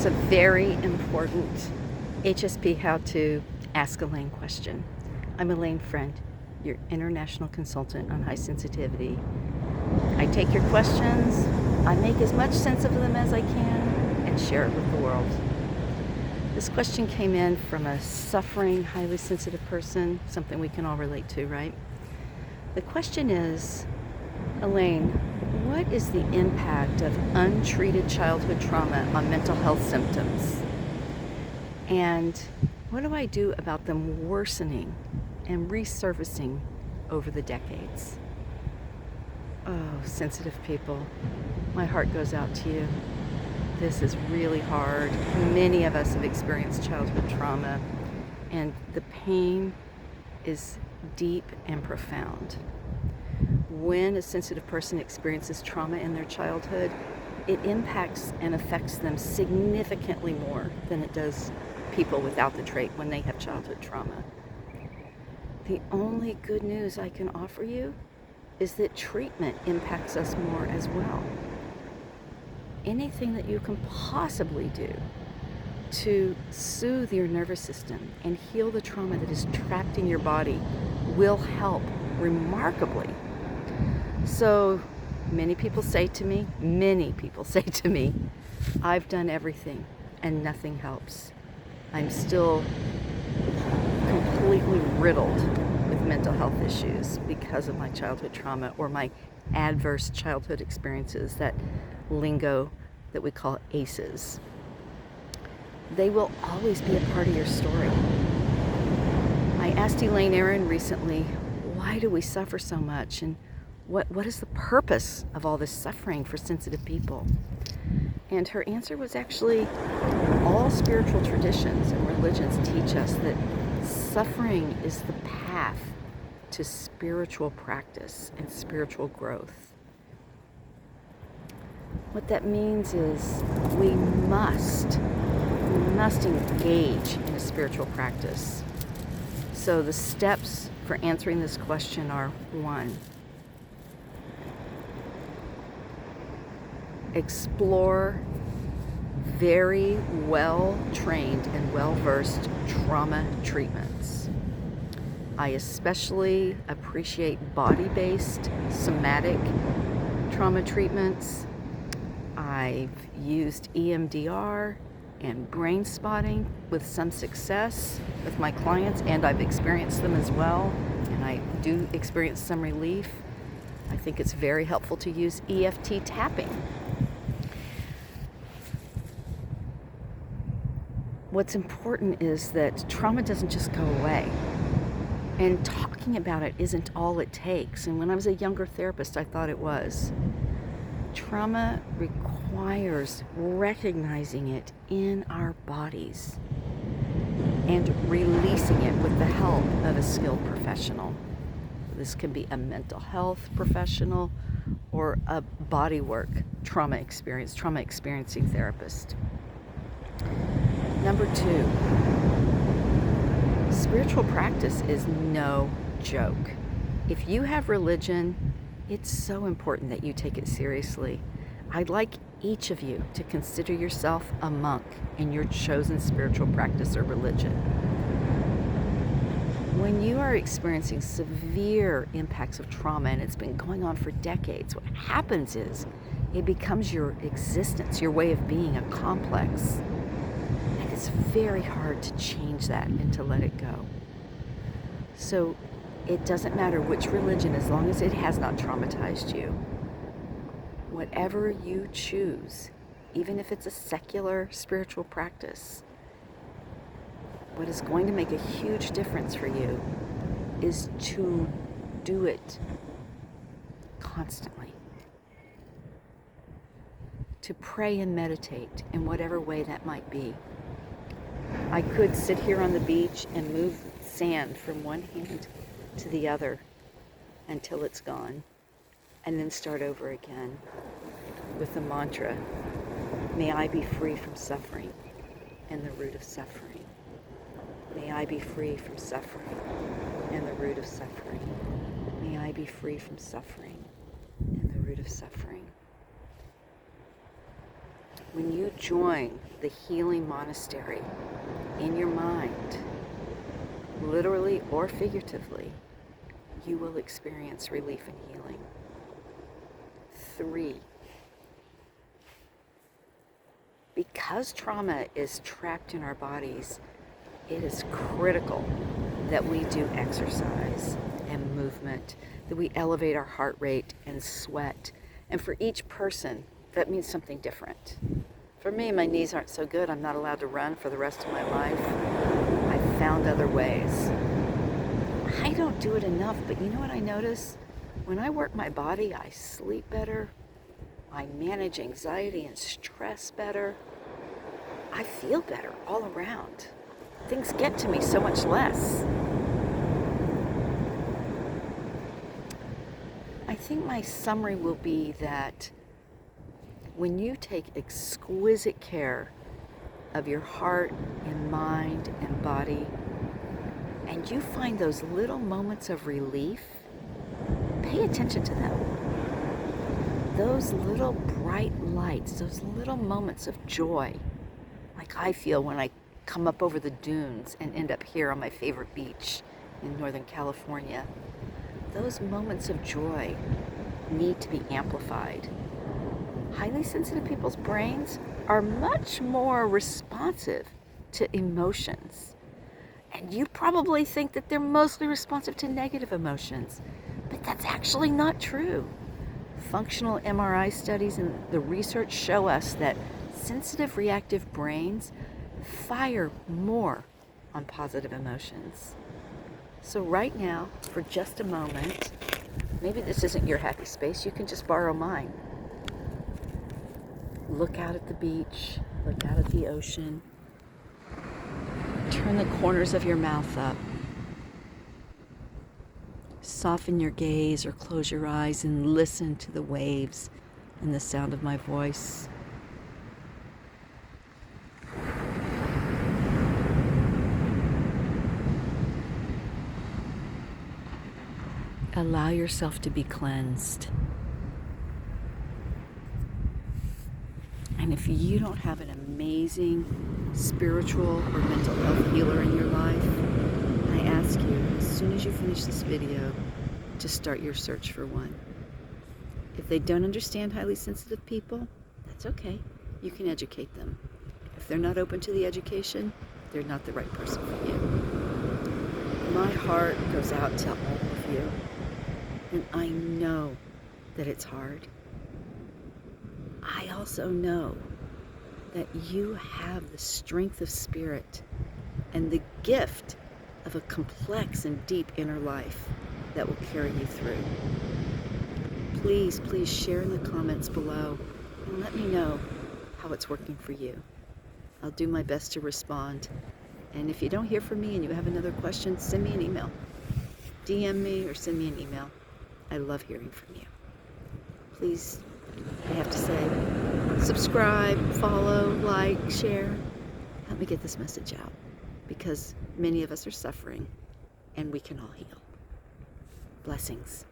Here's a very important HSP How To Ask Alane question. I'm Alane Freund, your international consultant on high sensitivity. I take your questions, I make as much sense of them as I can, and share it with the world. This question came in from a suffering, highly sensitive person, something we can all relate to, right? The question is, Alane, what is the impact of untreated childhood trauma on mental health symptoms? And what do I do about them worsening and resurfacing over the decades? Oh, sensitive people, my heart goes out to you. This is really hard. Many of us have experienced childhood trauma, and the pain is deep and profound. When a sensitive person experiences trauma in their childhood, it impacts and affects them significantly more than it does people without the trait when they have childhood trauma. The only good news I can offer you is that treatment impacts us more as well. Anything that you can possibly do to soothe your nervous system and heal the trauma that is trapped in your body will help remarkably. So many people say to me, I've done everything and nothing helps. I'm still completely riddled with mental health issues because of my childhood trauma or my adverse childhood experiences, that lingo that we call ACEs. They will always be a part of your story. I asked Elaine Aaron recently, why do we suffer so much, and what is the purpose of all this suffering for sensitive people? And her answer was actually, all spiritual traditions and religions teach us that suffering is the path to spiritual practice and spiritual growth. What that means is we must engage in a spiritual practice. So the steps for answering this question are: 1, explore very well-trained and well-versed trauma treatments. I especially appreciate body-based somatic trauma treatments. I've used EMDR and brain spotting with some success with my clients, and I've experienced them as well, and I do experience some relief. I think it's very helpful to use EFT tapping. What's important is that trauma doesn't just go away, and talking about it isn't all it takes. And when I was a younger therapist, I thought it was. Trauma requires recognizing it in our bodies and releasing it with the help of a skilled professional. This can be a mental health professional or a bodywork trauma experiencing therapist. Number 2, spiritual practice is no joke. If you have religion, it's so important that you take it seriously. I'd like each of you to consider yourself a monk in your chosen spiritual practice or religion. When you are experiencing severe impacts of trauma, and it's been going on for decades, what happens is it becomes your existence, your way of being, a complex. And it's very hard to change that and to let it go. So it doesn't matter which religion, as long as it has not traumatized you. Whatever you choose, even if it's a secular spiritual practice, what is going to make a huge difference for you is to do it constantly. To pray and meditate in whatever way that might be. I could sit here on the beach and move sand from one hand to the other until it's gone, and then start over again with the mantra, may I be free from suffering and the root of suffering. May I be free from suffering and the root of suffering. May I be free from suffering and the root of suffering. When you join the healing monastery in your mind, literally or figuratively, you will experience relief and healing. 3, because trauma is trapped in our bodies, it is critical that we do exercise and movement, that we elevate our heart rate and sweat. And for each person, that means something different. For me, my knees aren't so good. I'm not allowed to run for the rest of my life. I've found other ways. I don't do it enough, but you know what I notice? When I work my body, I sleep better. I manage anxiety and stress better. I feel better all around. Things get to me so much less. I think my summary will be that when you take exquisite care of your heart and mind and body, and you find those little moments of relief, pay attention to them. Those little bright lights, those little moments of joy, like I feel when I come up over the dunes and end up here on my favorite beach in Northern California. Those moments of joy need to be amplified. Highly sensitive people's brains are much more responsive to emotions. And you probably think that they're mostly responsive to negative emotions, but that's actually not true. Functional MRI studies and the research show us that sensitive reactive brains fire more on positive emotions. So right now, for just a moment, maybe this isn't your happy space, you can just borrow mine. Look out at the beach, look out at the ocean. Turn the corners of your mouth up. Soften your gaze or close your eyes and listen to the waves and the sound of my voice. Allow yourself to be cleansed. And if you don't have an amazing spiritual or mental health healer in your life, I ask you, as soon as you finish this video, to start your search for one. If they don't understand highly sensitive people, that's okay. You can educate them. If they're not open to the education, they're not the right person for you. My heart goes out to all of you, and I know that it's hard. I also know that you have the strength of spirit and the gift of a complex and deep inner life that will carry you through. Please, please share in the comments below and let me know how it's working for you. I'll do my best to respond. And if you don't hear from me and you have another question, send me an email. DM me or send me an email. I love hearing from you. Please, I have to say, subscribe, follow, like, share. Help me get this message out, because many of us are suffering and we can all heal. Blessings.